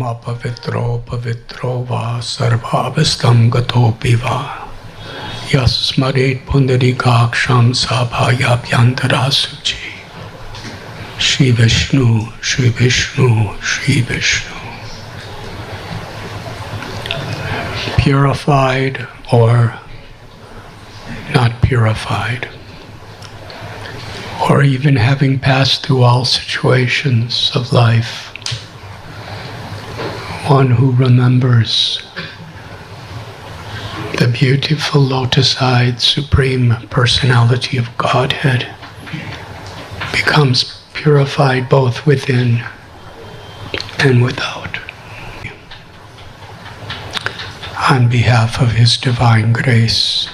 Om apavitro pavitro va sarvavastam gatopi va Yasmaret pundarikaksham sabhayabhyantara-suchi. Shri Vishnu, Shri Vishnu, Shri Vishnu. Purified or not purified, or even having passed through all situations of life, one who remembers the beautiful lotus-eyed Supreme Personality of Godhead becomes purified both within and without. On behalf of His Divine Grace,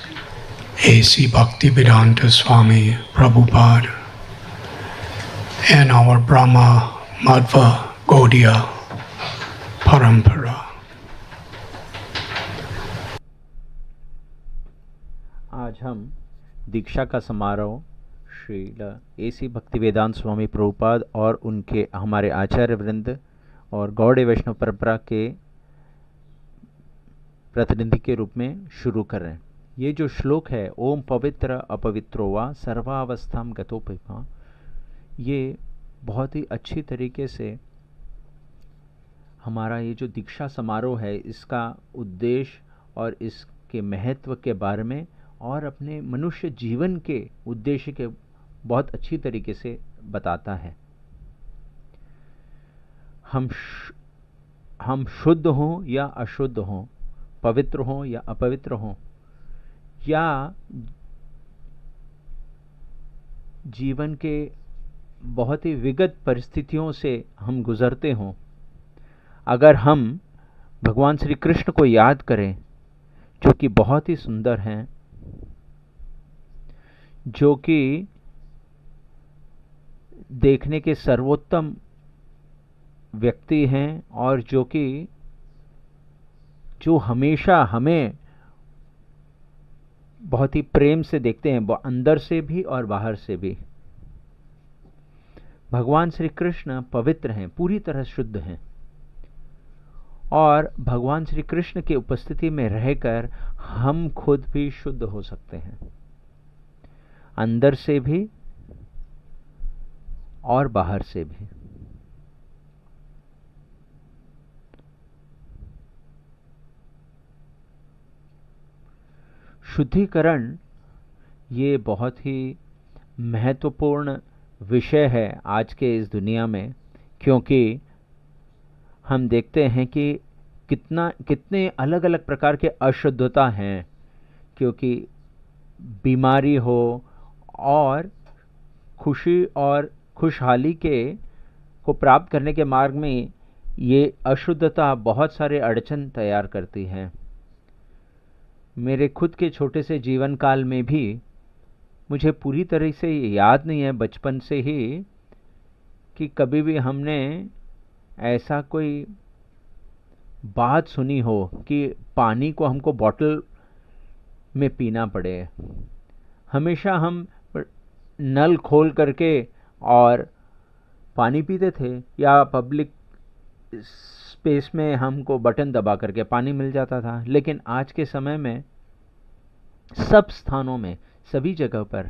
A.C. Bhaktivedanta Swami Prabhupada, and our Brahma Madhva Gaudiya Parampara. आज हम दीक्षा का समारोह Srila A.C. Bhaktivedanta स्वामी प्रभुपाद और उनके हमारे आचार्य वृंद और गौड़ीय वैष्णव परंपरा के प्रतिनिधि के रूप में शुरू कर रहे हैं। ये जो श्लोक है, ओम पवित्र अपवित्रो वा सर्वावस्थाम गतोपिमा, ये बहुत ही अच्छी तरीके से हमारा ये जो दीक्षा समारोह है, इसका उद्देश्य और इसके महत्व के बारे में और अपने मनुष्य जीवन के उद्देश्य के बहुत अच्छी तरीके से बताता है। हम शुद्ध हों या अशुद्ध हों, पवित्र हों या अपवित्र हों, या जीवन के बहुत ही विगत परिस्थितियों से हम गुजरते हों, अगर हम भगवान श्री कृष्ण को याद करें, जो कि बहुत ही सुंदर हैं, जो कि देखने के सर्वोत्तम व्यक्ति हैं और जो हमेशा हमें बहुत ही प्रेम से देखते हैं, अंदर से भी और बाहर से भी। भगवान श्री कृष्ण पवित्र हैं, पूरी तरह शुद्ध हैं, और भगवान श्री कृष्ण की उपस्थिति में रहकर हम खुद भी शुद्ध हो सकते हैं, अंदर से भी और बाहर से भी। शुद्धिकरण ये बहुत ही महत्वपूर्ण विषय है आज के इस दुनिया में, क्योंकि हम देखते हैं कि कितने अलग अलग प्रकार के अशुद्धता हैं, क्योंकि बीमारी हो और खुशी और खुशहाली को प्राप्त करने के मार्ग में ये अशुद्धता बहुत सारे अड़चन तैयार करती है। मेरे खुद के छोटे से जीवन काल में भी मुझे पूरी तरह से याद नहीं है बचपन से ही कि कभी भी हमने ऐसा कोई बात सुनी हो कि पानी को हमको बॉटल में पीना पड़े। हमेशा हम नल खोल करके और पानी पीते थे, या पब्लिक स्पेस में हमको बटन दबा करके पानी मिल जाता था। लेकिन आज के समय में सब स्थानों में, सभी जगह पर,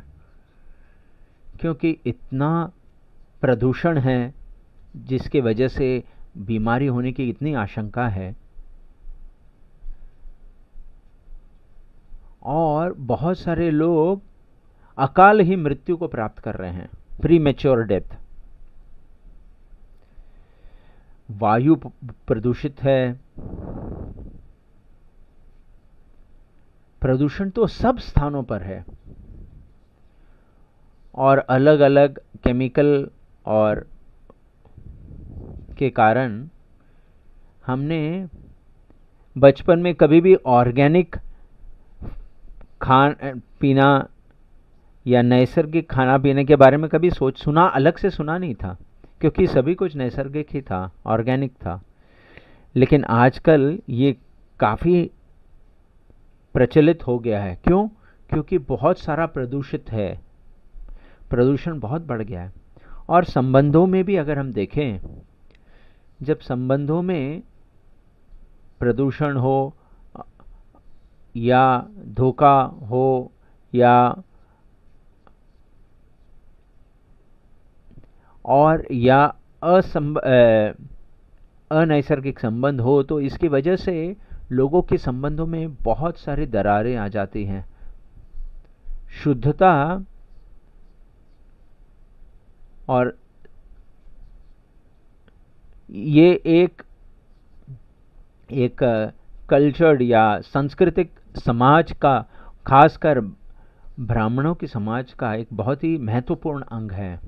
क्योंकि इतना प्रदूषण है जिसके वजह से बीमारी होने की इतनी आशंका है, और बहुत सारे लोग अकाल ही मृत्यु को प्राप्त कर रहे हैं, प्रीमेच्योर डेथ। वायु प्रदूषित है, प्रदूषण तो सब स्थानों पर है, और अलग अलग केमिकल और के कारण हमने बचपन में कभी भी ऑर्गेनिक पीना या नैसर्गिक खाना पीने के बारे में कभी अलग से सुना नहीं था, क्योंकि सभी कुछ नैसर्गिक ही था, ऑर्गेनिक था। लेकिन आजकल ये काफ़ी प्रचलित हो गया है। क्यों? क्योंकि बहुत सारा प्रदूषित है, प्रदूषण बहुत बढ़ गया है। और संबंधों में भी अगर हम देखें जब संबंधों में प्रदूषण हो या धोखा हो या अनैसर्गिक संबंध हो, तो इसकी वजह से लोगों के संबंधों में बहुत सारी दरारें आ जाती हैं। शुद्धता और ये एक कल्चर्ड या सांस्कृतिक समाज का, खासकर ब्राह्मणों के समाज का एक बहुत ही महत्वपूर्ण अंग है।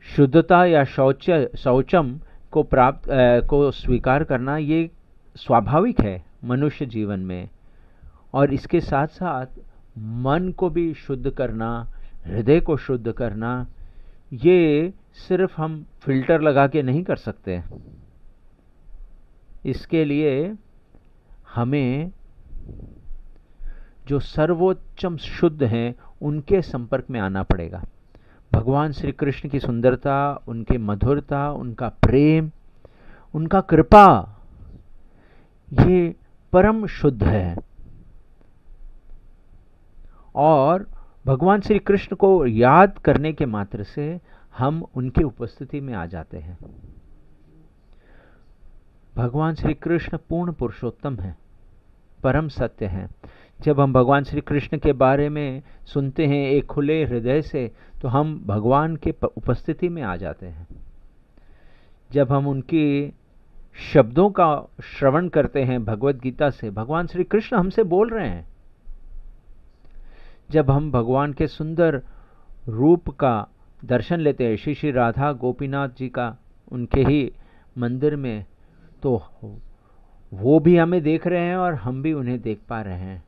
शुद्धता या शौचम को स्वीकार करना ये स्वाभाविक है मनुष्य जीवन में, और इसके साथ साथ मन को भी शुद्ध करना, हृदय को शुद्ध करना, ये सिर्फ हम फिल्टर लगा के नहीं कर सकते। इसके लिए हमें जो सर्वोच्चम शुद्ध हैं उनके संपर्क में आना पड़ेगा। भगवान श्री कृष्ण की सुंदरता, उनके मधुरता, उनका प्रेम, उनका कृपा, ये परम शुद्ध है। और भगवान श्री कृष्ण को याद करने के मात्र से हम उनकी उपस्थिति में आ जाते हैं। भगवान श्री कृष्ण पूर्ण पुरुषोत्तम है, परम सत्य है। जब हम भगवान श्री कृष्ण के बारे में सुनते हैं एक खुले हृदय से, तो हम भगवान के उपस्थिति में आ जाते हैं। जब हम उनकी शब्दों का श्रवण करते हैं भगवत गीता से, भगवान श्री कृष्ण हमसे बोल रहे हैं। जब हम भगवान के सुंदर रूप का दर्शन लेते हैं, श्री श्री राधा गोपीनाथ जी का उनके ही मंदिर में, तो वो भी हमें देख रहे हैं और हम भी उन्हें देख पा रहे हैं।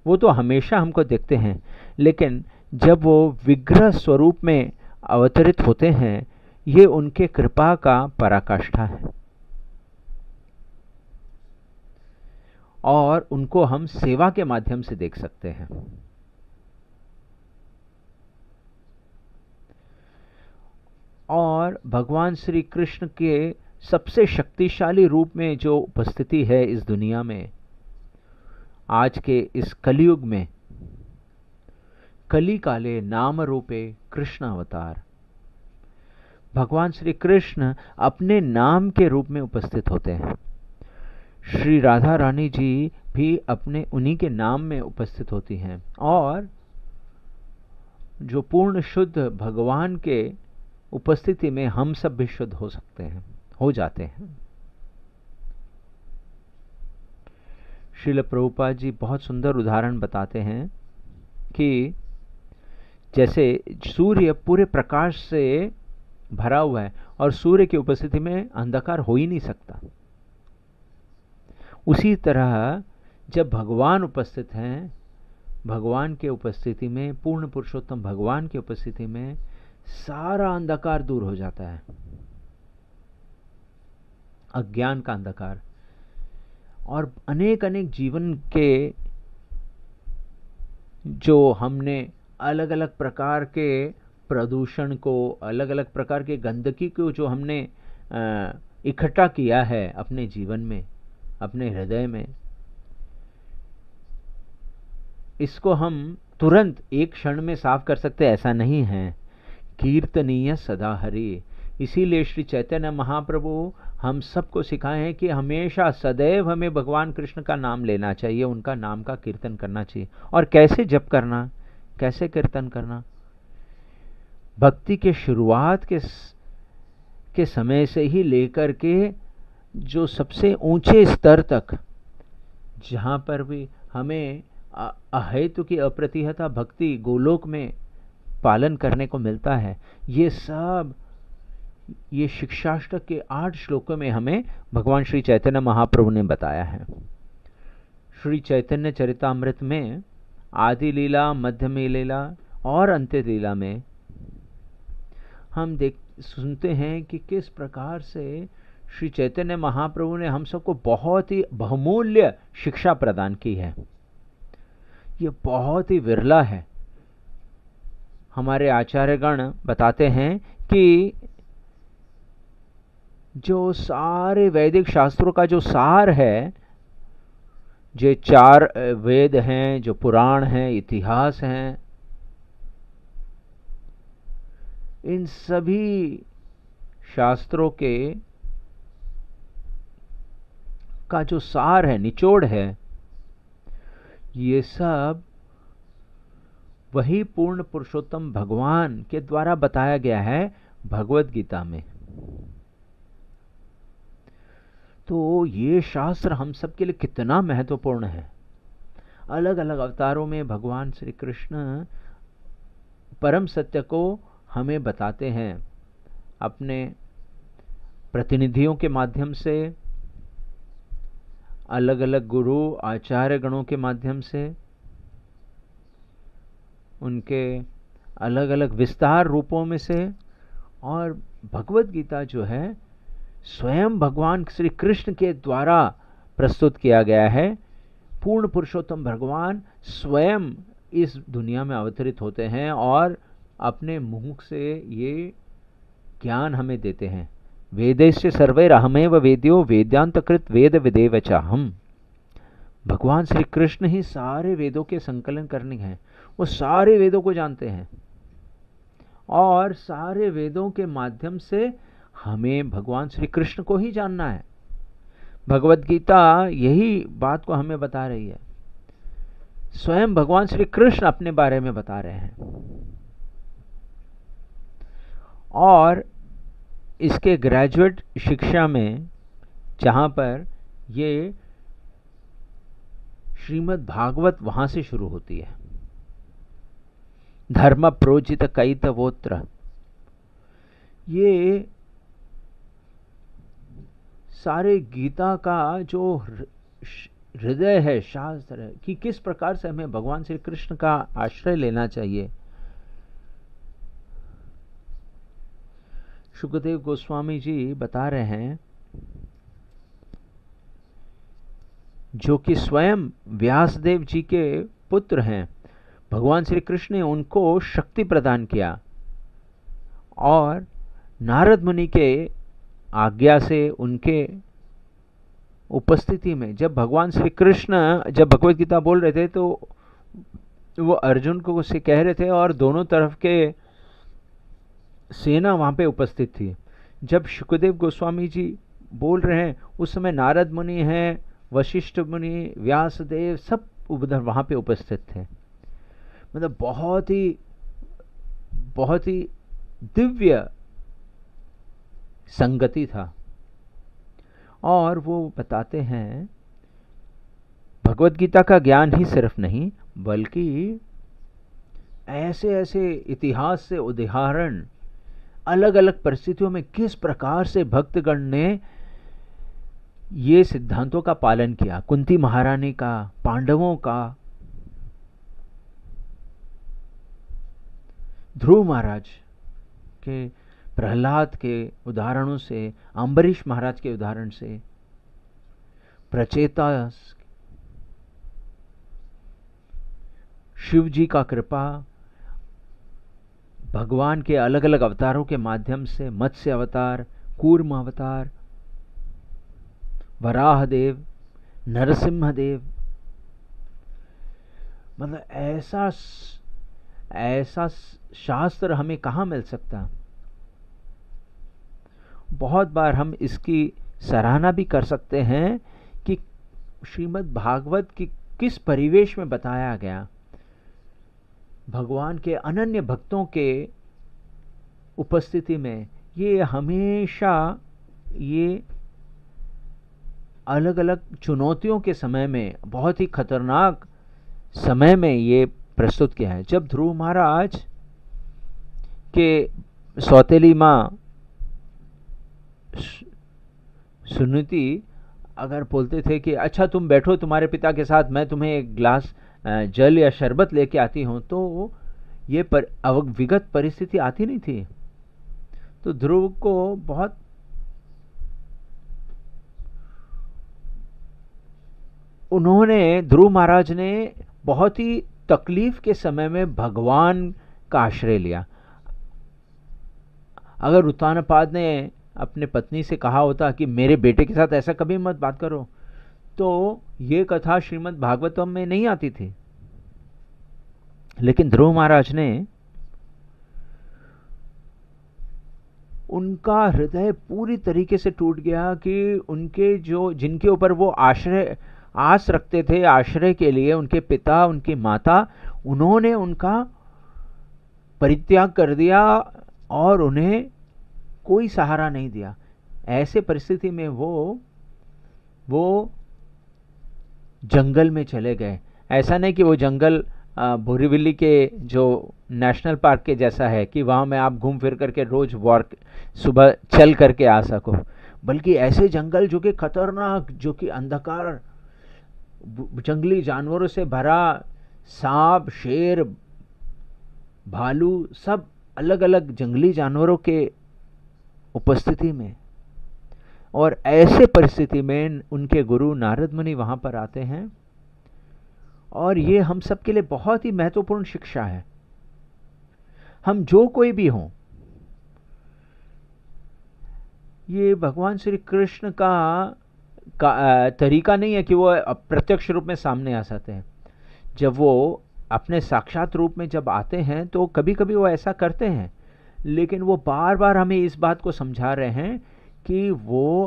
वो तो हमेशा हमको देखते हैं, लेकिन जब वो विग्रह स्वरूप में अवतरित होते हैं, ये उनके कृपा का पराकाष्ठा है। और उनको हम सेवा के माध्यम से देख सकते हैं। और भगवान श्री कृष्ण के सबसे शक्तिशाली रूप में जो उपस्थिति है इस दुनिया में, आज के इस कलयुग में, कली काले नाम रूपे कृष्ण अवतार, भगवान श्री कृष्ण अपने नाम के रूप में उपस्थित होते हैं। श्री राधा रानी जी भी अपने उन्हीं के नाम में उपस्थित होती हैं। और जो पूर्ण शुद्ध भगवान के उपस्थिति में हम सब भी शुद्ध हो सकते हैं, हो जाते हैं। श्रील प्रभुपाद जी बहुत सुंदर उदाहरण बताते हैं कि जैसे सूर्य पूरे प्रकाश से भरा हुआ है और सूर्य की उपस्थिति में अंधकार हो ही नहीं सकता, उसी तरह जब भगवान उपस्थित हैं, भगवान के उपस्थिति में, पूर्ण पुरुषोत्तम भगवान की उपस्थिति में सारा अंधकार दूर हो जाता है, अज्ञान का अंधकार। और अनेक अनेक जीवन के जो हमने अलग अलग प्रकार के प्रदूषण को, अलग अलग प्रकार के गंदगी को जो हमने इकट्ठा किया है अपने जीवन में, अपने हृदय में, इसको हम तुरंत एक क्षण में साफ कर सकते ऐसा नहीं है। कीर्तनीय सदा हरि, इसीलिए श्री चैतन्य महाप्रभु हम सबको सिखाए हैं कि हमेशा सदैव हमें भगवान कृष्ण का नाम लेना चाहिए, उनका नाम का कीर्तन करना चाहिए। और कैसे जप करना, कैसे कीर्तन करना? भक्ति के शुरुआत के समय से ही लेकर के जो सबसे ऊंचे स्तर तक, जहाँ पर भी हमें अहेतु की अप्रतिहता भक्ति गोलोक में पालन करने को मिलता है, ये सब ये शिक्षाष्टक के 8 श्लोकों में हमें भगवान श्री चैतन्य महाप्रभु ने बताया है। श्री चैतन्य चरितामृत में आदि लीला, मध्यमी लीला और अंत्य लीला में हम सुनते हैं कि किस प्रकार से श्री चैतन्य महाप्रभु ने हम सबको बहुत ही बहुमूल्य शिक्षा प्रदान की है। ये बहुत ही विरला है। हमारे आचार्यगण बताते हैं कि जो सारे वैदिक शास्त्रों का जो सार है, जो 4 वेद हैं, जो पुराण हैं, इतिहास हैं, इन सभी शास्त्रों के का जो सार है, निचोड़ है, ये सब वही पूर्ण पुरुषोत्तम भगवान के द्वारा बताया गया है भगवत गीता में। तो ये शास्त्र हम सब के लिए कितना महत्वपूर्ण है। अलग अलग अवतारों में भगवान श्री कृष्ण परम सत्य को हमें बताते हैं, अपने प्रतिनिधियों के माध्यम से, अलग अलग गुरु आचार्य गणों के माध्यम से, उनके अलग अलग विस्तार रूपों में से। और भगवत गीता जो है स्वयं भगवान श्री कृष्ण के द्वारा प्रस्तुत किया गया है। पूर्ण पुरुषोत्तम भगवान स्वयं इस दुनिया में अवतरित होते हैं और अपने मुख से ये ज्ञान हमें देते हैं। वेदैश्च सर्वैरहमेव वेद्यो वेदांतकृत वेद विदेव च हम। भगवान श्री कृष्ण ही सारे वेदों के संकलन करने हैं। वो सारे वेदों को जानते हैं और सारे वेदों के माध्यम से हमें भगवान श्री कृष्ण को ही जानना है। भगवत गीता यही बात को हमें बता रही है। स्वयं भगवान श्री कृष्ण अपने बारे में बता रहे हैं। और इसके ग्रेजुएट शिक्षा में, जहां पर ये श्रीमद् भागवत वहां से शुरू होती है, धर्म प्रोजित कैतवोत्र, ये सारे गीता का जो हृदय है, शास्त्र है कि किस प्रकार से हमें भगवान श्री कृष्ण का आश्रय लेना चाहिए। सुखदेव गोस्वामी जी बता रहे हैं, जो कि स्वयं व्यासदेव जी के पुत्र हैं, भगवान श्री कृष्ण ने उनको शक्ति प्रदान किया और नारद मुनि के आज्ञा से उनके उपस्थिति में जब भगवान श्री कृष्ण जब भगवत गीता बोल रहे थे तो वो अर्जुन को से कह रहे थे और दोनों तरफ के सेना वहां पे उपस्थित थी। जब सुखदेव गोस्वामी जी बोल रहे हैं उस समय नारद मुनि हैं, वशिष्ठ मुनि, व्यासदेव सब उधर वहां पे उपस्थित थे। मतलब बहुत ही दिव्य संगति था। और वो बताते हैं भगवत गीता का ज्ञान ही सिर्फ नहीं बल्कि ऐसे ऐसे इतिहास से उदाहरण, अलग अलग परिस्थितियों में किस प्रकार से भक्तगण ने ये सिद्धांतों का पालन किया। कुंती महारानी का, पांडवों का, ध्रुव महाराज के, प्रहलाद के उदाहरणों से, अम्बरीश महाराज के उदाहरण से, प्रचेता, शिव जी का कृपा, भगवान के अलग अलग अवतारों के माध्यम से, मत्स्य अवतार, कूर्म अवतार, वराह देव, नरसिम्हा देव, मतलब ऐसा शास्त्र हमें कहाँ मिल सकता। बहुत बार हम इसकी सराहना भी कर सकते हैं कि श्रीमद् भागवत की किस परिवेश में बताया गया। भगवान के अनन्य भक्तों के उपस्थिति में ये हमेशा ये अलग अलग चुनौतियों के समय में, बहुत ही खतरनाक समय में ये प्रस्तुत किया है। जब ध्रुव महाराज के सौतेली माँ सुनीति अगर बोलते थे कि अच्छा तुम बैठो तुम्हारे पिता के साथ, मैं तुम्हें एक ग्लास जल या शरबत लेके आती हूं, तो ये विगत परिस्थिति आती नहीं थी। तो ध्रुव को बहुत ध्रुव महाराज ने बहुत ही तकलीफ के समय में भगवान का आश्रय लिया। अगर उत्तानपाद ने अपने पत्नी से कहा होता कि मेरे बेटे के साथ ऐसा कभी मत बात करो, तो ये कथा श्रीमद् भागवतम में नहीं आती थी। लेकिन ध्रुव महाराज ने, उनका हृदय पूरी तरीके से टूट गया कि उनके जो, जिनके ऊपर वो आस रखते थे आश्रय के लिए, उनके पिता, उनकी माता, उन्होंने उनका परित्याग कर दिया और उन्हें कोई सहारा नहीं दिया। ऐसे परिस्थिति में वो जंगल में चले गए। ऐसा नहीं कि वो जंगल बोरीवली के जो नेशनल पार्क के जैसा है कि वहाँ में आप घूम फिर करके रोज वॉक सुबह चल करके आ सको, बल्कि ऐसे जंगल जो कि खतरनाक, जो कि अंधकार, जंगली जानवरों से भरा, सांप, शेर, भालू, सब अलग अलग जंगली जानवरों के उपस्थिति में। और ऐसे परिस्थिति में उनके गुरु नारद मुनि वहां पर आते हैं। और ये हम सब के लिए बहुत ही महत्वपूर्ण शिक्षा है। हम जो कोई भी हों, ये भगवान श्री कृष्ण का तरीका नहीं है कि वो प्रत्यक्ष रूप में सामने आ सकते हैं। जब वो अपने साक्षात रूप में जब आते हैं तो कभी कभी वो ऐसा करते हैं, लेकिन वो बार बार हमें इस बात को समझा रहे हैं कि वो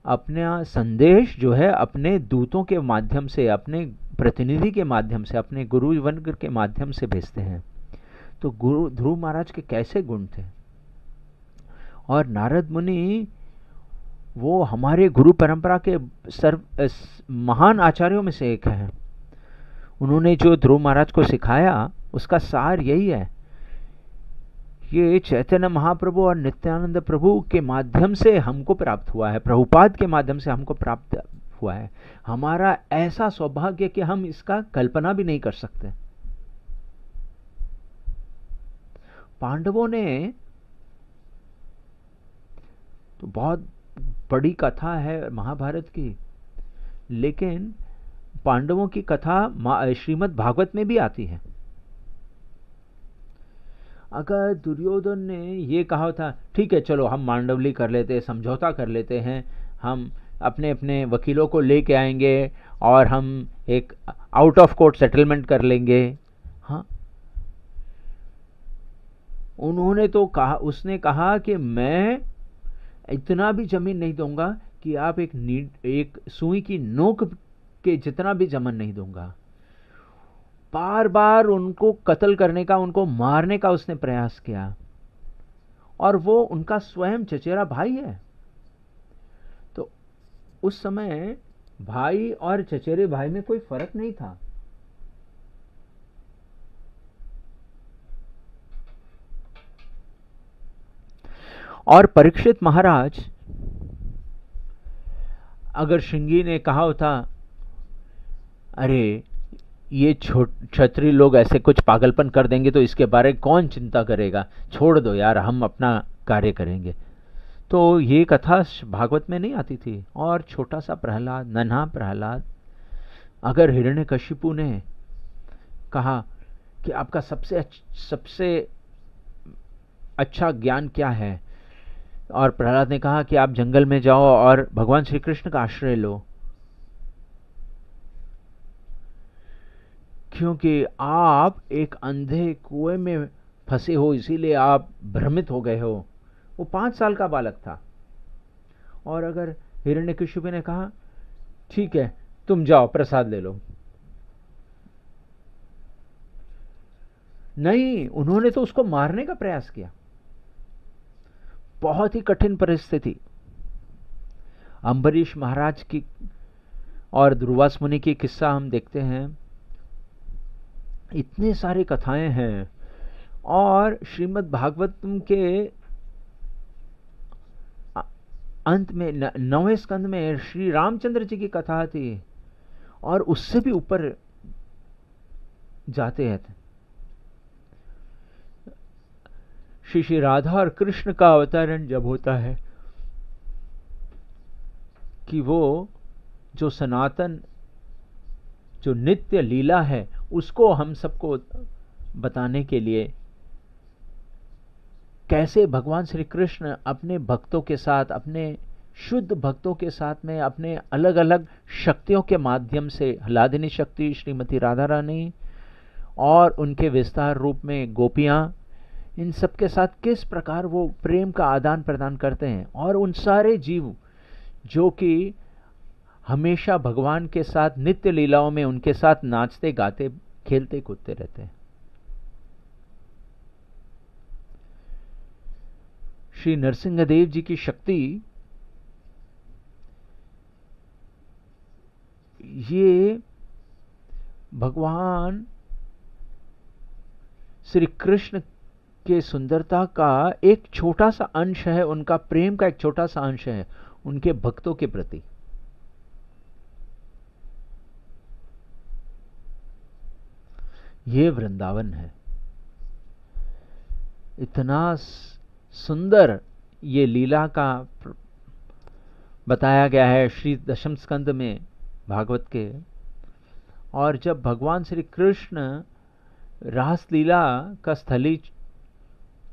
अपना संदेश जो है अपने दूतों के माध्यम से, अपने प्रतिनिधि के माध्यम से, अपने गुरु वर्ग के माध्यम से भेजते हैं। तो गुरु ध्रुव महाराज के कैसे गुण थे। और नारद मुनि वो हमारे गुरु परंपरा के महान आचार्यों में से एक हैं। उन्होंने जो ध्रुव महाराज को सिखाया उसका सार यही है। ये चैतन्य महाप्रभु और नित्यानंद प्रभु के माध्यम से हमको प्राप्त हुआ है, प्रभुपाद के माध्यम से हमको प्राप्त हुआ है। हमारा ऐसा सौभाग्य कि हम इसका कल्पना भी नहीं कर सकते। पांडवों ने तो बहुत बड़ी कथा है महाभारत की, लेकिन पांडवों की कथा श्रीमद् भागवत में भी आती है। अगर दुर्योधन ने ये कहा था ठीक है चलो हम मांडवली कर लेते हैं, समझौता कर लेते हैं, हम अपने अपने वकीलों को लेके आएंगे और हम एक आउट ऑफ कोर्ट सेटलमेंट कर लेंगे, हाँ, उन्होंने तो कहा, उसने कहा कि मैं इतना भी जमीन नहीं दूंगा कि आप एक सुई की नोक के जितना भी जमीन नहीं दूंगा। बार बार उनको कत्ल करने का, उनको मारने का उसने प्रयास किया। और वो उनका स्वयं चचेरा भाई है। तो उस समय भाई और चचेरे भाई में कोई फर्क नहीं था। और परीक्षित महाराज, अगर श्रृंगी ने कहा होता अरे ये क्षत्रिय लोग ऐसे कुछ पागलपन कर देंगे तो इसके बारे में कौन चिंता करेगा, छोड़ दो यार, हम अपना कार्य करेंगे, तो ये कथा भागवत में नहीं आती थी। और छोटा सा प्रहलाद, नन्हा प्रहलाद, अगर हिरण्यकशिपु ने कहा कि आपका सबसे अच्छा ज्ञान क्या है, और प्रहलाद ने कहा कि आप जंगल में जाओ और भगवान श्री कृष्ण का आश्रय लो, क्योंकि आप एक अंधे कुएं में फंसे हो, इसीलिए आप भ्रमित हो गए हो। वो 5 साल का बालक था। और अगर हिरण्यकशिपु ने कहा ठीक है तुम जाओ प्रसाद ले लो, नहीं, उन्होंने तो उसको मारने का प्रयास किया। बहुत ही कठिन परिस्थिति। अम्बरीश महाराज की और दुर्वास मुनि की किस्सा हम देखते हैं, इतने सारे कथाएं हैं। और श्रीमद् भागवतम के अंत में 9वें स्कंद में श्री रामचंद्र जी की कथा थी, और उससे भी ऊपर जाते हैं। श्री राधा और कृष्ण का अवतरण जब होता है कि वो जो सनातन, जो नित्य लीला है, उसको हम सबको बताने के लिए कैसे भगवान श्री कृष्ण अपने भक्तों के साथ, अपने शुद्ध भक्तों के साथ में अपने अलग अलग शक्तियों के माध्यम से, हलादिनी शक्ति श्रीमती राधा रानी और उनके विस्तार रूप में गोपियां, इन सब के साथ किस प्रकार वो प्रेम का आदान प्रदान करते हैं। और उन सारे जीव जो कि हमेशा भगवान के साथ नित्य लीलाओं में उनके साथ नाचते गाते खेलते कूदते रहते हैं। श्री नरसिंहदेव जी की शक्ति ये भगवान श्री कृष्ण के सुंदरता का एक छोटा सा अंश है, उनका प्रेम का एक छोटा सा अंश है उनके भक्तों के प्रति। ये वृंदावन है। इतना सुंदर ये लीला का बताया गया है श्री दशम स्कंद में भागवत के। और जब भगवान श्री कृष्ण रास लीला का स्थली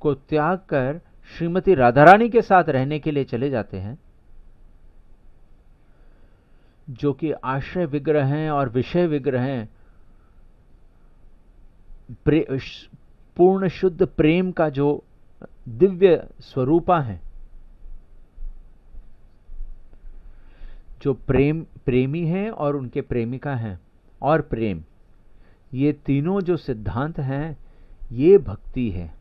को त्याग कर श्रीमती राधा रानी के साथ रहने के लिए चले जाते हैं, जो कि आश्रय विग्रह हैं और विषय विग्रह हैं, पूर्ण शुद्ध प्रेम का जो दिव्य स्वरूपा है, जो प्रेमी हैं और उनके प्रेमिका हैं, और प्रेम, ये तीनों जो सिद्धांत हैं ये भक्ति है।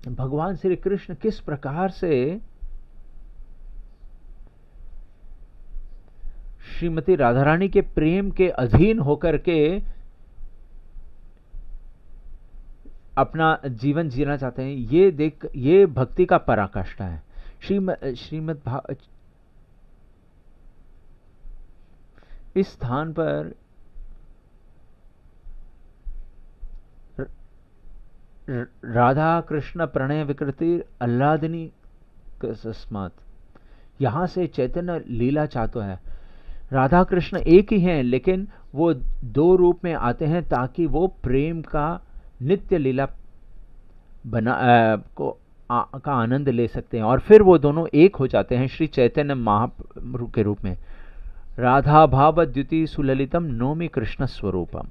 भगवान श्री कृष्ण किस प्रकार से श्रीमती राधा रानी के प्रेम के अधीन होकर के अपना जीवन जीना चाहते हैं, ये देख, ये भक्ति का पराकाष्ठा है। श्रीमद् इस स्थान पर राधा कृष्ण प्रणय विकृति आह्लादिनी कस्मात्, यहां से चैतन्य लीला चाहता है। राधा कृष्ण एक ही हैं, लेकिन वो दो रूप में आते हैं ताकि वो प्रेम का नित्य लीला का आनंद ले सकते हैं। और फिर वो दोनों एक हो जाते हैं श्री चैतन्य महाप्रभु के रूप में। राधा भाव द्युति सुललितम नौमि कृष्ण स्वरूपम।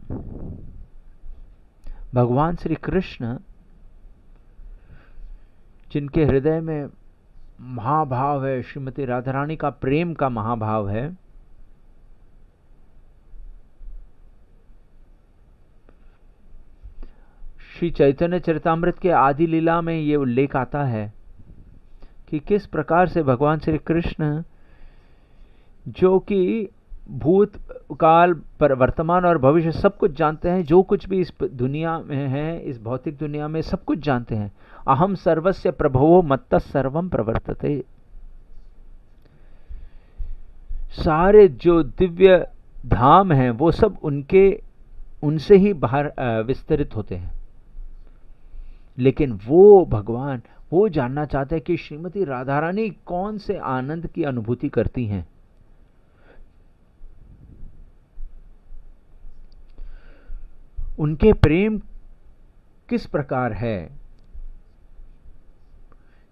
भगवान श्री कृष्ण जिनके हृदय में महाभाव है, श्रीमती राधा रानी का प्रेम का महाभाव है, श्री चैतन्य चरितामृत के आदि लीला में ये उल्लेख आता है कि किस प्रकार से भगवान श्री कृष्ण, जो कि भूत काल पर वर्तमान और भविष्य सब कुछ जानते हैं, जो कुछ भी इस दुनिया में है, इस भौतिक दुनिया में सब कुछ जानते हैं। अहम सर्वस्य प्रभवो मत्तः सर्वम प्रवर्तते। सारे जो दिव्य धाम हैं वो सब उनसे ही बाहर विस्तरित होते हैं। लेकिन वो भगवान वो जानना चाहते हैं कि श्रीमती राधा रानी कौन से आनंद की अनुभूति करती हैं। उनके प्रेम किस प्रकार है।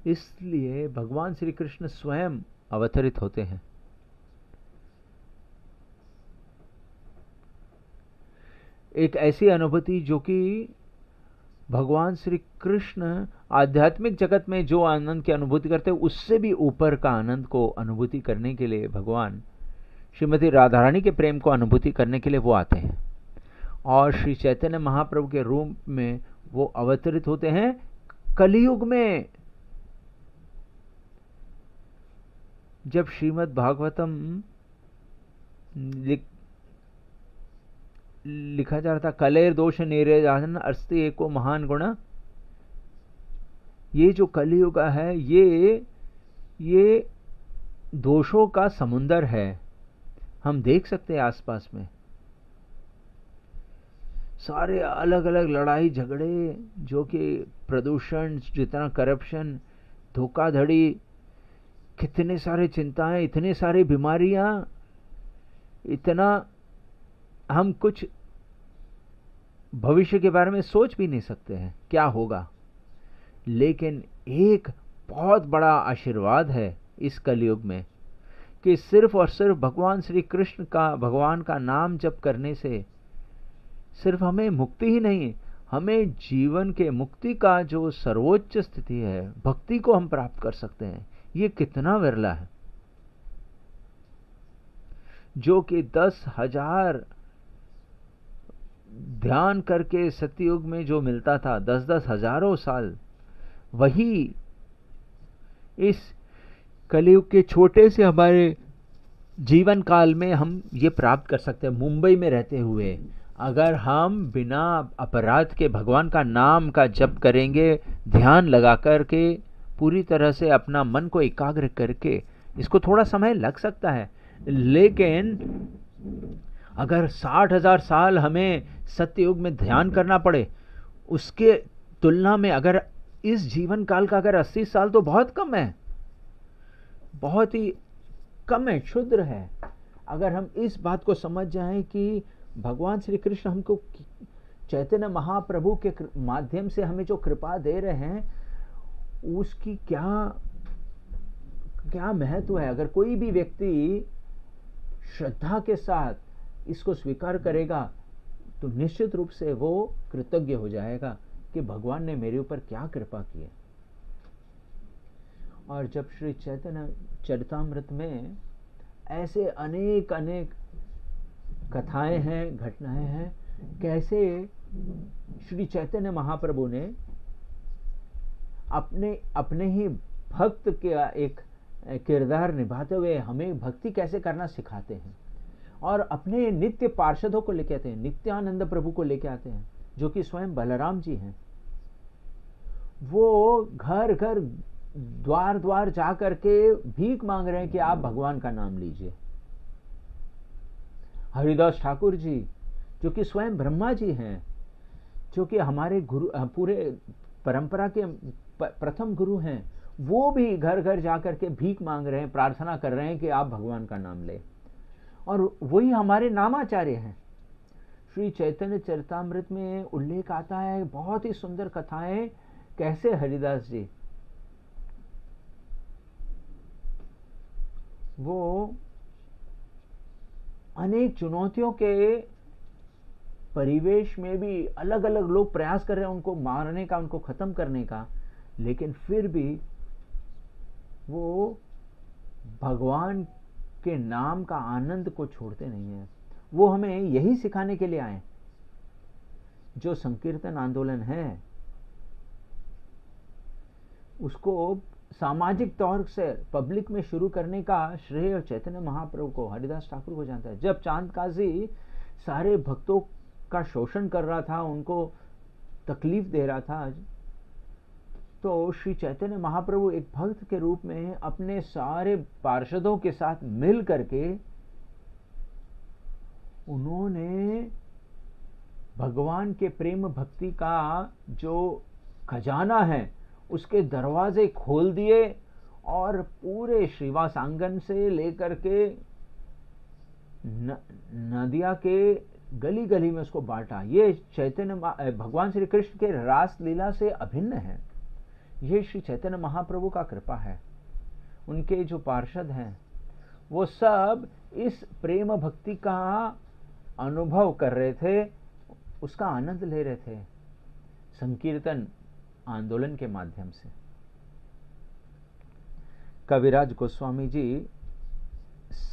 इसलिए भगवान श्री कृष्ण स्वयं अवतरित होते हैं। एक ऐसी अनुभूति जो कि भगवान श्री कृष्ण आध्यात्मिक जगत में जो आनंद की अनुभूति करते हैं, उससे भी ऊपर का आनंद को अनुभूति करने के लिए भगवान श्रीमती राधा रानी के प्रेम को अनुभूति करने के लिए वो आते हैं। और श्री चैतन्य महाप्रभु के रूप में वो अवतरित होते हैं कलियुग में। जब श्रीमद् भागवतम लिखा जा रहा था, कलेर दोष निरेजन अस्ति एको महान गुण, ये जो कलियुग है ये दोषों का समुंदर है। हम देख सकते हैं आसपास में सारे अलग अलग लड़ाई झगड़े, जो कि प्रदूषण, जितना करप्शन, धोखाधड़ी, कितने सारे चिंताएं, इतने सारी बीमारियां, इतना हम कुछ भविष्य के बारे में सोच भी नहीं सकते हैं क्या होगा, लेकिन एक बहुत बड़ा आशीर्वाद है इस कलयुग में कि सिर्फ और सिर्फ भगवान श्री कृष्ण का, भगवान का नाम जप करने से सिर्फ हमें मुक्ति ही नहीं, हमें जीवन के मुक्ति का जो सर्वोच्च स्थिति है, भक्ति को हम प्राप्त कर सकते हैं। ये कितना विरला है, जो कि 10,000 ध्यान करके सतयुग में जो मिलता था, 10-10 हजारों साल, वही इस कलयुग के छोटे से हमारे जीवन काल में हम ये प्राप्त कर सकते हैं। मुंबई में रहते हुए अगर हम बिना अपराध के भगवान का नाम का जप करेंगे, ध्यान लगा करके पूरी तरह से अपना मन को एकाग्र करके, इसको थोड़ा समय लग सकता है, लेकिन अगर 60,000 साल हमें सत्ययुग में ध्यान करना पड़े, उसके तुलना में अगर इस जीवन काल का अगर 80 साल, तो बहुत कम है, बहुत ही कम है, क्षुद्र है। अगर हम इस बात को समझ जाएं कि भगवान श्री कृष्ण हमको चैतन्य महाप्रभु के माध्यम से हमें जो कृपा दे रहे हैं, उसकी क्या क्या महत्व है। अगर कोई भी व्यक्ति श्रद्धा के साथ इसको स्वीकार करेगा तो निश्चित रूप से वो कृतज्ञ हो जाएगा कि भगवान ने मेरे ऊपर क्या कृपा की है। और जब श्री चैतन्य चरितामृत में ऐसे अनेक अनेक कथाएं हैं, घटनाएं हैं, कैसे श्री चैतन्य महाप्रभु ने अपने ही भक्त के एक किरदार निभाते हुए हमें भक्ति कैसे करना सिखाते हैं, और अपने नित्य पार्षदों को लेके आते हैं, नित्यानंद प्रभु को लेके आते हैं, जो कि स्वयं बलराम जी हैं। वो घर घर, द्वार द्वार जा करके भीख मांग रहे हैं कि आप भगवान का नाम लीजिए। हरिदास ठाकुर जी, जो कि स्वयं ब्रह्मा जी हैं, जो कि हमारे गुरु, पूरे परंपरा के प्रथम गुरु हैं, वो भी घर घर जाकर के भीख मांग रहे हैं, प्रार्थना कर रहे हैं कि आप भगवान का नाम लें। और वही हमारे नामाचार्य हैं। श्री चैतन्य चरितामृत में उल्लेख आता है, बहुत ही सुंदर कथाएं, कैसे हरिदास जी वो अनेक चुनौतियों के परिवेश में भी अलग अलग लोग प्रयास कर रहे हैं उनको मारने का, उनको खत्म करने का, लेकिन फिर भी वो भगवान के नाम का आनंद को छोड़ते नहीं है। वो हमें यही सिखाने के लिए आए। जो संकीर्तन आंदोलन है, उसको सामाजिक तौर से पब्लिक में शुरू करने का श्रेय चैतन्य महाप्रभु को, हरिदास ठाकुर को जानता है। जब चांद काजी सारे भक्तों का शोषण कर रहा था, उनको तकलीफ दे रहा था, तो श्री चैतन्य महाप्रभु एक भक्त के रूप में अपने सारे पार्षदों के साथ मिल करके उन्होंने भगवान के प्रेम भक्ति का जो खजाना है, उसके दरवाजे खोल दिए और पूरे श्रीवास आंगन से लेकर के नदिया के गली गली में उसको बांटा। ये चैतन्य भगवान श्री कृष्ण के रास लीला से अभिन्न है। ये श्री चैतन्य महाप्रभु का कृपा है। उनके जो पार्षद हैं वो सब इस प्रेम भक्ति का अनुभव कर रहे थे, उसका आनंद ले रहे थे संकीर्तन आंदोलन के माध्यम से। कविराज गोस्वामी जी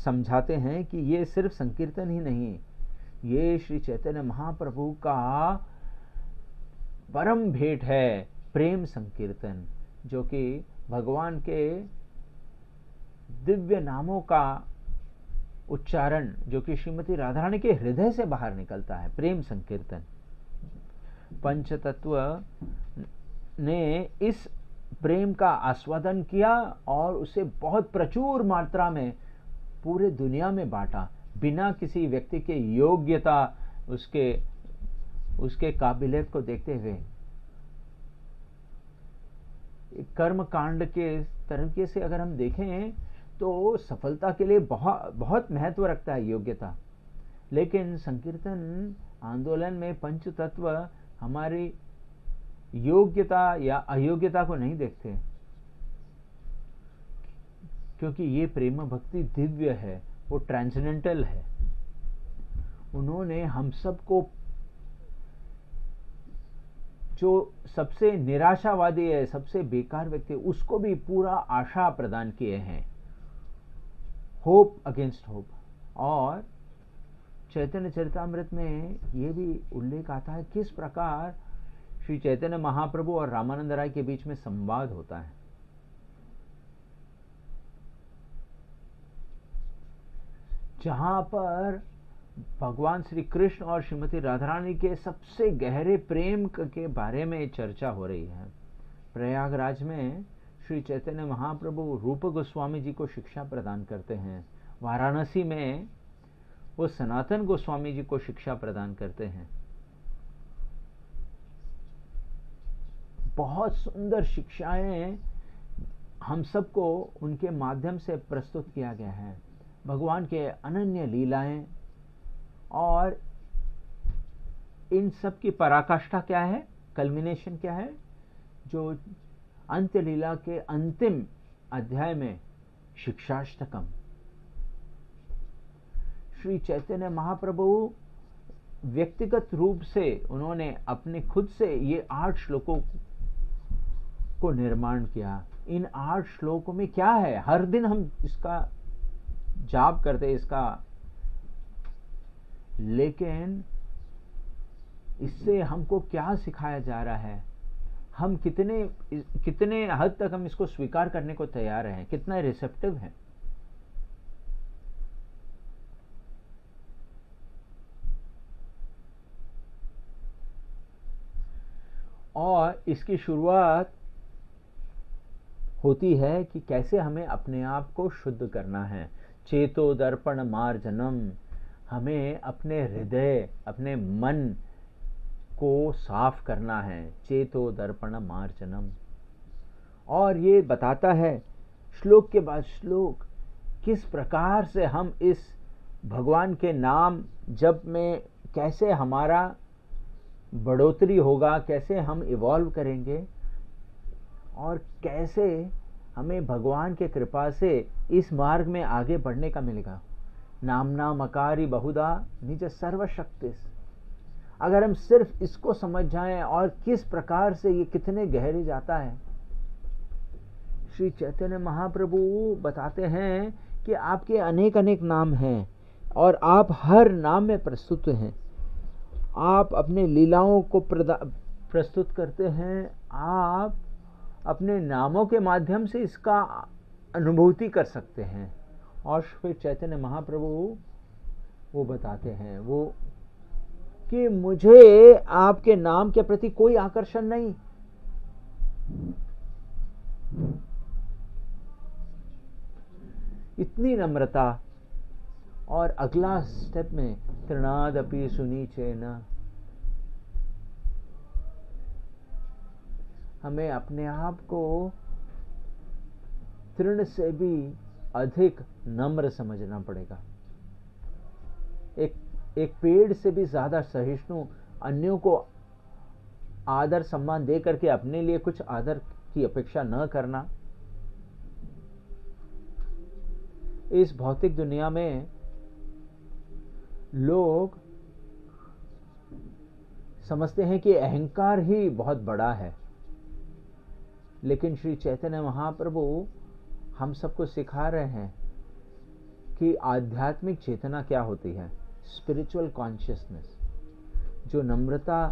समझाते हैं कि ये सिर्फ संकीर्तन ही नहीं, ये श्री चैतन्य महाप्रभु का परम भेंट है, प्रेम संकीर्तन, जो कि भगवान के दिव्य नामों का उच्चारण, जो कि श्रीमती राधा रानी के हृदय से बाहर निकलता है, प्रेम संकीर्तन। पंचतत्व ने इस प्रेम का आस्वादन किया और उसे बहुत प्रचुर मात्रा में पूरे दुनिया में बांटा, बिना किसी व्यक्ति के योग्यता, उसके काबिलियत को देखते हुए। कर्म कांड के तरीके से अगर हम देखें तो सफलता के लिए बहुत बहुत महत्व रखता है योग्यता, लेकिन संकीर्तन आंदोलन में पंच तत्व हमारी योग्यता या अयोग्यता को नहीं देखते, क्योंकि ये प्रेम भक्ति दिव्य है, वो ट्रांसेंडेंटल है। उन्होंने हम सबको, जो सबसे निराशावादी है, सबसे बेकार व्यक्ति, उसको भी पूरा आशा प्रदान किए हैं, होप अगेंस्ट होप। और चैतन्य चरितामृत में ये भी उल्लेख आता है किस प्रकार श्री चैतन्य महाप्रभु और रामानंद राय के बीच में संवाद होता है। जहां पर भगवान श्री कृष्ण और श्रीमती राधा रानी के सबसे गहरे प्रेम के बारे में चर्चा हो रही है। प्रयागराज में श्री चैतन्य महाप्रभु रूप गोस्वामी जी को शिक्षा प्रदान करते हैं। वाराणसी में वो सनातन गोस्वामी जी को शिक्षा प्रदान करते हैं। बहुत सुंदर शिक्षाएं हम सबको उनके माध्यम से प्रस्तुत किया गया है। भगवान के अनन्य लीलाएं, और इन सब की पराकाष्ठा क्या है, कल्मिनेशन क्या है, जो अंत्य लीला के अंतिम अध्याय में शिक्षाष्टकम। श्री चैतन्य महाप्रभु व्यक्तिगत रूप से उन्होंने अपने खुद से ये 8 श्लोकों को निर्माण किया। इन 8 श्लोकों में क्या है, हर दिन हम इसका जाप करते इसका, लेकिन इससे हमको क्या सिखाया जा रहा है, हम कितने हद तक हम इसको स्वीकार करने को तैयार हैं, कितना रिसेप्टिव है। और इसकी शुरुआत होती है कि कैसे हमें अपने आप को शुद्ध करना है। चेतो दर्पण मार्जनम, हमें अपने हृदय, अपने मन को साफ करना है। चेतो दर्पण मार्जनम। और ये बताता है श्लोक के बाद श्लोक किस प्रकार से हम इस भगवान के नाम जप में कैसे हमारा बढ़ोतरी होगा, कैसे हम इवॉल्व करेंगे, और कैसे हमें भगवान के कृपा से इस मार्ग में आगे बढ़ने का मिलेगा। नामना मकारी बहुधा निज सर्वशक्ति। अगर हम सिर्फ इसको समझ जाएं और किस प्रकार से ये कितने गहरे जाता है। श्री चैतन्य महाप्रभु बताते हैं कि आपके अनेक अनेक नाम हैं और आप हर नाम में प्रस्तुत हैं। आप अपने लीलाओं को प्रस्तुत करते हैं। आप अपने नामों के माध्यम से इसका अनुभूति कर सकते हैं। और फिर चैतन्य महाप्रभु वो बताते हैं वो कि मुझे आपके नाम के प्रति कोई आकर्षण नहीं, इतनी नम्रता। और अगला स्टेप में तृणादपि सुनीचे न, हमें अपने आप को तृण से भी अधिक नम्र समझना पड़ेगा। एक पेड़ से भी ज्यादा सहिष्णु, अन्यों को आदर सम्मान दे करके अपने लिए कुछ आदर की अपेक्षा न करना। इस भौतिक दुनिया में लोग समझते हैं कि अहंकार ही बहुत बड़ा है, लेकिन श्री चैतन्य महाप्रभु हम सबको सिखा रहे हैं कि आध्यात्मिक चेतना क्या होती है। स्पिरिचुअल कॉन्शियसनेस, जो नम्रता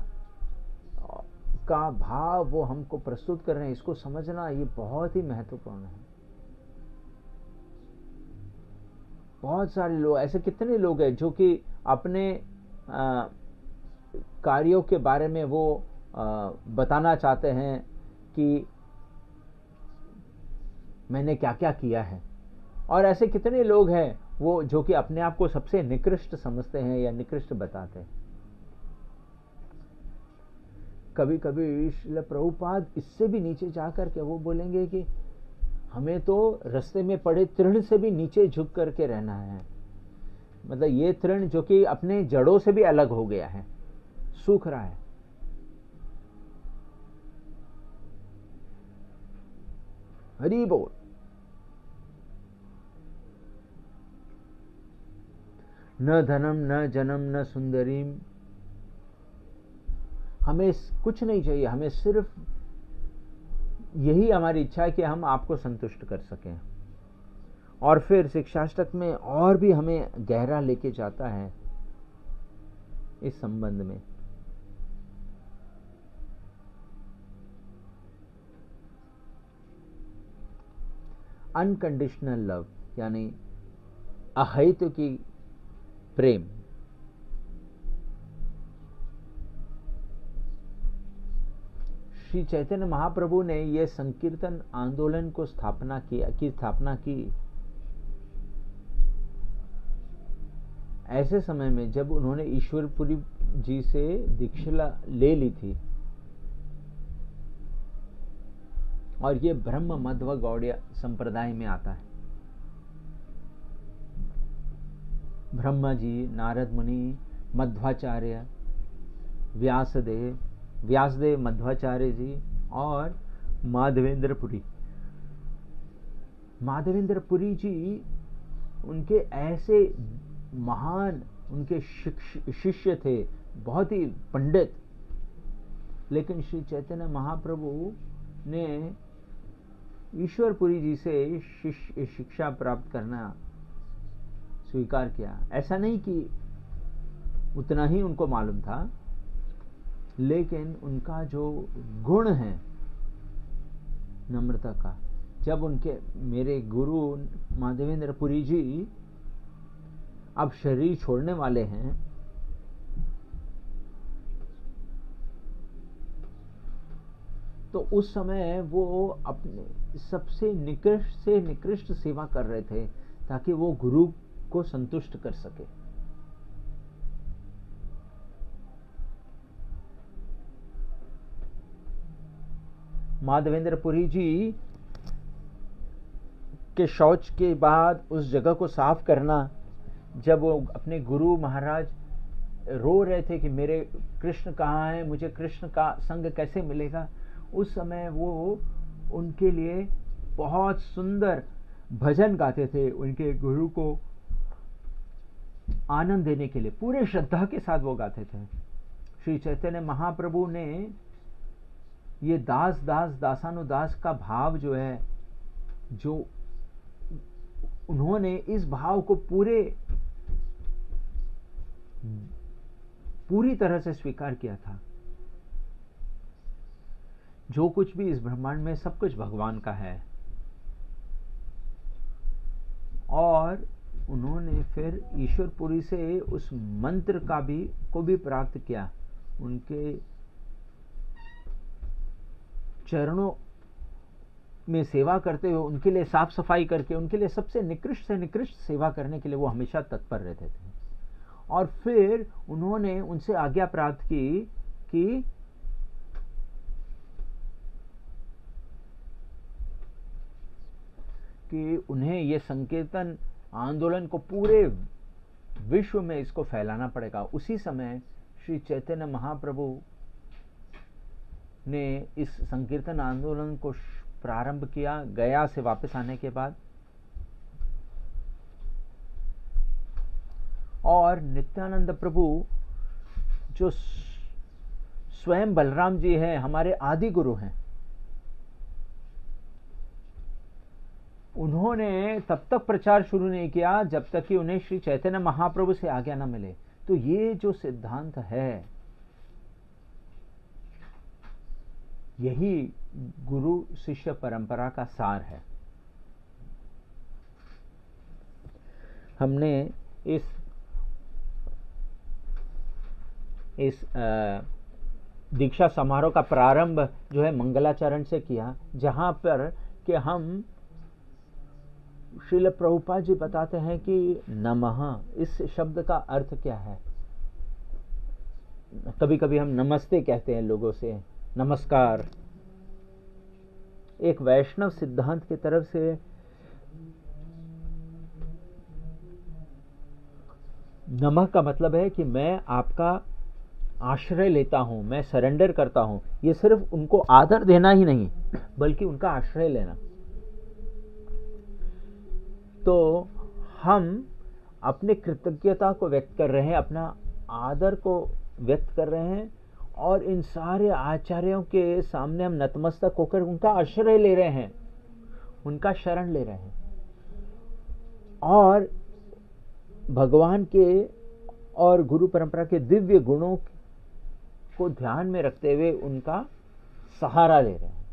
का भाव वो हमको प्रस्तुत कर रहे हैं, इसको समझना ये बहुत ही महत्वपूर्ण है। बहुत सारे लोग ऐसे, कितने लोग हैं जो कि अपने कार्यों के बारे में वो बताना चाहते हैं कि मैंने क्या क्या किया है। और ऐसे कितने लोग हैं वो जो कि अपने आप को सबसे निकृष्ट समझते हैं या निकृष्ट बताते हैं। कभी कभी श्रील प्रभुपाद इससे भी नीचे जाकर के वो बोलेंगे कि हमें तो रास्ते में पड़े तृण से भी नीचे झुक करके रहना है। मतलब ये तृण जो कि अपने जड़ों से भी अलग हो गया है, सूख रहा है। हरि बोल। न धनम न जनम न सुंदरीम, हमें कुछ नहीं चाहिए, हमें सिर्फ यही हमारी इच्छा है कि हम आपको संतुष्ट कर सकें। और फिर शिक्षाष्टक में और भी हमें गहरा लेके जाता है इस संबंध में। अनकंडीशनल लव, यानी अहेतुकी प्रेम। श्री चैतन्य महाप्रभु ने यह संकीर्तन आंदोलन को स्थापना की ऐसे समय में जब उन्होंने ईश्वरपुरी जी से दीक्षा ले ली थी, और ये ब्रह्म मध्व गौड़ीय संप्रदाय में आता है। ब्रह्मा जी, नारद मुनि, मध्वाचार्य, व्यासदेव मध्वाचार्य जी और माधवेंद्रपुरी जी, उनके ऐसे महान उनके शिष्य थे, बहुत ही पंडित। लेकिन श्री चैतन्य महाप्रभु ने ईश्वरपुरी जी से शिक्षा प्राप्त करना स्वीकार किया। ऐसा नहीं कि उतना ही उनको मालूम था, लेकिन उनका जो गुण है नम्रता का, जब मेरे गुरु माधवेंद्रपुरी जी अब शरीर छोड़ने वाले हैं, तो उस समय वो अपने सबसे निकृष्ट से निकृष्ट सेवा कर रहे थे, ताकि वो गुरु को संतुष्ट कर सके। माधवेंद्रपुरी जी के शौच के बाद उस जगह को साफ करना, जब वो अपने गुरु महाराज रो रहे थे कि मेरे कृष्ण कहाँ हैं, मुझे कृष्ण का संग कैसे मिलेगा, उस समय वो उनके लिए बहुत सुंदर भजन गाते थे, उनके गुरु को आनंद देने के लिए पूरे श्रद्धा के साथ वो गाते थे। श्री चैतन्य महाप्रभु ने ये दास दास दासानुदास का भाव जो है, जो उन्होंने इस भाव को पूरी तरह से स्वीकार किया था। जो कुछ भी इस ब्रह्मांड में, सब कुछ भगवान का है। और उन्होंने फिर ईश्वरपुरी से उस मंत्र को भी प्राप्त किया। उनके चरणों में सेवा करते हुए, उनके लिए साफ सफाई करके, उनके लिए सबसे निकृष्ट से निकृष्ट सेवा करने के लिए वो हमेशा तत्पर रहते थे। और फिर उन्होंने उनसे आज्ञा प्राप्त की कि उन्हें यह संकीर्तन आंदोलन को पूरे विश्व में इसको फैलाना पड़ेगा। उसी समय श्री चैतन्य महाप्रभु ने इस संकीर्तन आंदोलन को प्रारंभ किया, गया से वापस आने के बाद। और नित्यानंद प्रभु जो स्वयं बलराम जी हैं, हमारे आदि गुरु हैं, उन्होंने तब तक प्रचार शुरू नहीं किया जब तक कि उन्हें श्री चैतन्य महाप्रभु से आज्ञा न मिले। तो ये जो सिद्धांत है, यही गुरु शिष्य परंपरा का सार है। हमने इस दीक्षा समारोह का प्रारंभ जो है मंगलाचरण से किया, जहां पर कि हम श्रील प्रभुपाद जी बताते हैं कि नमः, इस शब्द का अर्थ क्या है। कभी कभी हम नमस्ते कहते हैं लोगों से, नमस्कार। एक वैष्णव सिद्धांत की तरफ से नमः का मतलब है कि मैं आपका आश्रय लेता हूं, मैं सरेंडर करता हूं। ये सिर्फ उनको आदर देना ही नहीं, बल्कि उनका आश्रय लेना। तो हम अपने कृतज्ञता को व्यक्त कर रहे हैं, अपना आदर को व्यक्त कर रहे हैं, और इन सारे आचार्यों के सामने हम नतमस्तक होकर उनका आश्रय ले रहे हैं, उनका शरण ले रहे हैं, और भगवान के और गुरु परंपरा के दिव्य गुणों को ध्यान में रखते हुए उनका सहारा ले रहे हैं।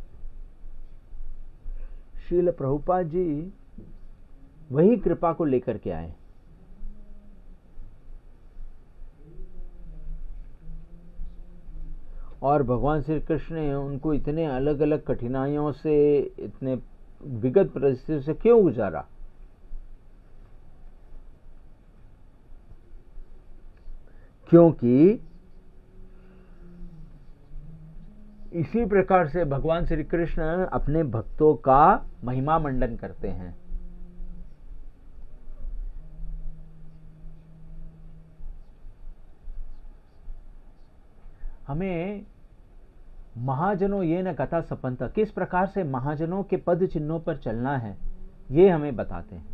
श्रील प्रभुपाद जी वही कृपा को लेकर के आए। और भगवान श्री कृष्ण ने उनको इतने अलग अलग कठिनाइयों से, इतने विगत परिस्थितियों से क्यों गुजारा? क्योंकि इसी प्रकार से भगवान श्री कृष्ण अपने भक्तों का महिमा मंडन करते हैं। हमें महाजनों ये न कथा सपंता, किस प्रकार से महाजनों के पद चिन्हों पर चलना है, ये हमें बताते हैं।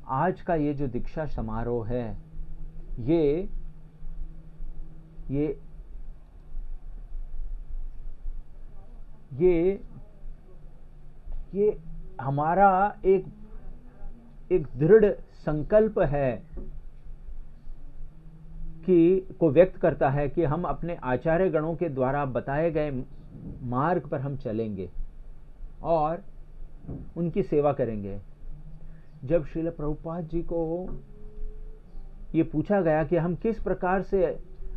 आज का ये जो दीक्षा समारोह है, ये हमारा एक दृढ़ संकल्प है को व्यक्त करता है कि हम अपने आचार्य गणों के द्वारा बताए गए मार्ग पर हम चलेंगे और उनकी सेवा करेंगे। जब श्रील प्रभुपाद जी को ये पूछा गया कि हम किस प्रकार से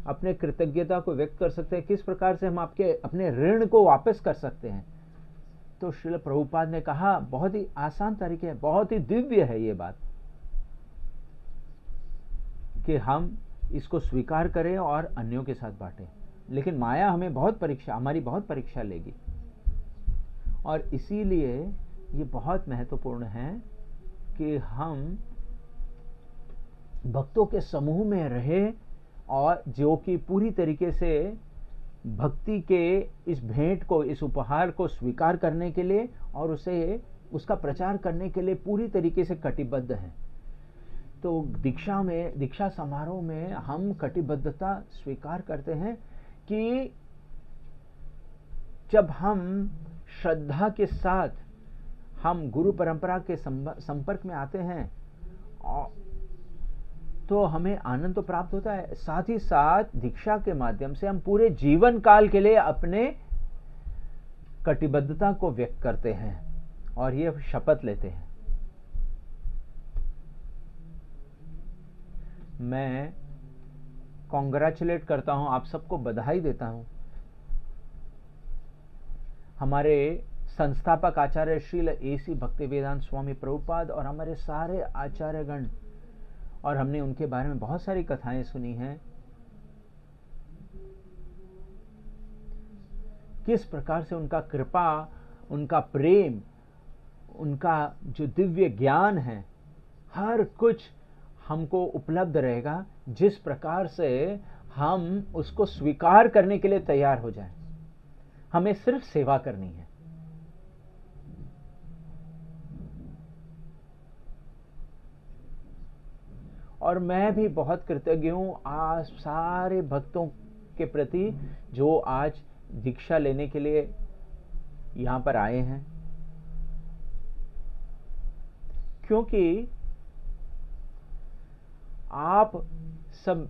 अपने कृतज्ञता को व्यक्त कर सकते हैं, किस प्रकार से हम अपने ऋण को वापस कर सकते हैं, तो श्रील प्रभुपाद ने कहा, बहुत ही आसान तरीके है, बहुत ही दिव्य है ये बात, कि हम इसको स्वीकार करें और अन्यों के साथ बांटें। लेकिन माया हमारी बहुत परीक्षा लेगी, और इसीलिए ये बहुत महत्वपूर्ण है कि हम भक्तों के समूह में रहे, और जो कि पूरी तरीके से भक्ति के इस भेंट को, इस उपहार को स्वीकार करने के लिए और उसका प्रचार करने के लिए पूरी तरीके से कटिबद्ध हैं। तो दीक्षा समारोह में हम कटिबद्धता स्वीकार करते हैं कि जब हम श्रद्धा के साथ हम गुरु परंपरा के संपर्क में आते हैं तो हमें आनंद तो प्राप्त होता है, साथ ही साथ दीक्षा के माध्यम से हम पूरे जीवन काल के लिए अपने कटिबद्धता को व्यक्त करते हैं और ये शपथ लेते हैं। मैं कॉन्ग्रेचुलेट करता हूं, आप सबको बधाई देता हूं। हमारे संस्थापक आचार्य श्रील एसी भक्तिवेदांत स्वामी प्रभुपाद और हमारे सारे आचार्यगण, और हमने उनके बारे में बहुत सारी कथाएं सुनी हैं, किस प्रकार से उनका कृपा, उनका प्रेम, उनका जो दिव्य ज्ञान है, हर कुछ हमको उपलब्ध रहेगा जिस प्रकार से हम उसको स्वीकार करने के लिए तैयार हो जाएं। हमें सिर्फ सेवा करनी है। और मैं भी बहुत कृतज्ञ हूं आज सारे भक्तों के प्रति जो आज दीक्षा लेने के लिए यहां पर आए हैं, क्योंकि आप सब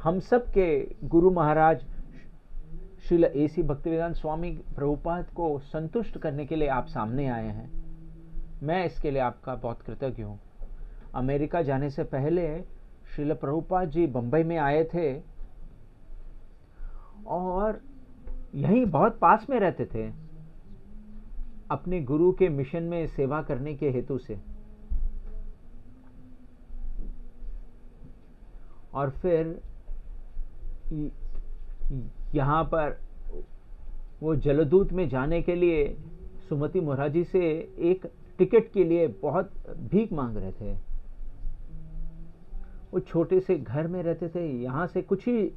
हम सब के गुरु महाराज श्रील एसी भक्तिवेदांत स्वामी प्रभुपाद को संतुष्ट करने के लिए आप सामने आए हैं। मैं इसके लिए आपका बहुत कृतज्ञ हूं। अमेरिका जाने से पहले श्रील प्रभुपाद जी बंबई में आए थे और यहीं बहुत पास में रहते थे अपने गुरु के मिशन में सेवा करने के हेतु से। और फिर यहां पर वो जलदूत में जाने के लिए सुमति मोराजी से एक टिकट के लिए बहुत भीख मांग रहे थे। वो छोटे से घर में रहते थे, यहाँ से कुछ ही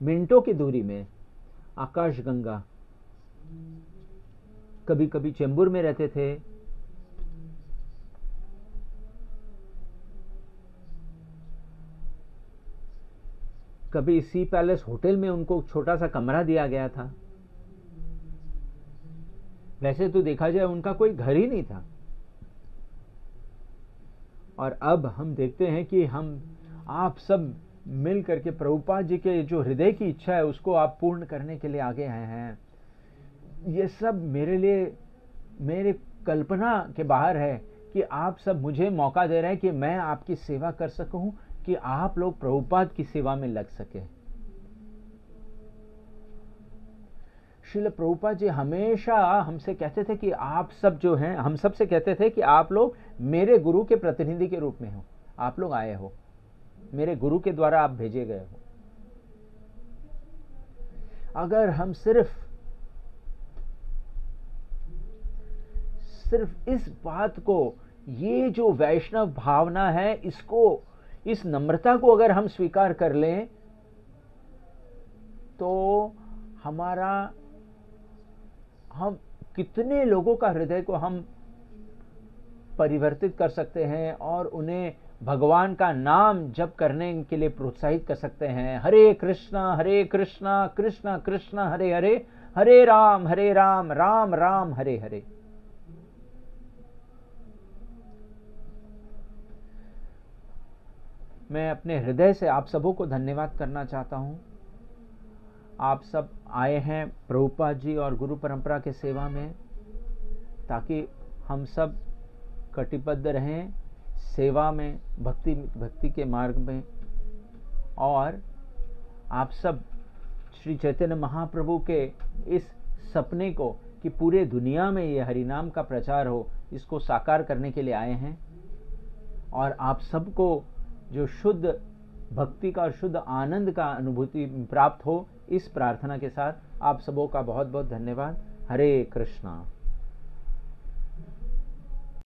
मिनटों की दूरी में आकाशगंगा। कभी कभी चेंबूर में रहते थे, कभी सी पैलेस होटल में उनको छोटा सा कमरा दिया गया था। वैसे तो देखा जाए उनका कोई घर ही नहीं था। और अब हम देखते हैं कि हम आप सब मिल करके प्रभुपाद जी के जो हृदय की इच्छा है उसको आप पूर्ण करने के लिए आगे आए हैं। ये सब मेरे लिए, मेरे कल्पना के बाहर है कि आप सब मुझे मौका दे रहे हैं कि मैं आपकी सेवा कर सकूं, कि आप लोग प्रभुपाद की सेवा में लग सके। श्रील प्रभुपाद जी हमेशा हमसे कहते थे कि आप सब जो हैं, हम सब से कहते थे कि आप लोग मेरे गुरु के प्रतिनिधि के रूप में हो, आप लोग आए हो, मेरे गुरु के द्वारा आप भेजे गए हो। अगर हम सिर्फ इस बात को, ये जो वैष्णव भावना है, इसको, इस नम्रता को अगर हम स्वीकार कर लें तो हम कितने लोगों का हृदय को हम परिवर्तित कर सकते हैं और उन्हें भगवान का नाम जप करने के लिए प्रोत्साहित कर सकते हैं। हरे कृष्णा कृष्ण कृष्ण हरे हरे, हरे राम राम राम हरे हरे। मैं अपने हृदय से आप सबों को धन्यवाद करना चाहता हूं। आप सब आए हैं प्रभुपाद जी और गुरु परंपरा के सेवा में, ताकि हम सब कटिबद्ध रहें सेवा में, भक्ति के मार्ग में। और आप सब श्री चैतन्य महाप्रभु के इस सपने को कि पूरे दुनिया में ये हरिनाम का प्रचार हो, इसको साकार करने के लिए आए हैं। और आप सबको जो शुद्ध भक्ति का और शुद्ध आनंद का अनुभूति प्राप्त हो, इस प्रार्थना के साथ आप सबों का बहुत बहुत धन्यवाद। हरे कृष्णा।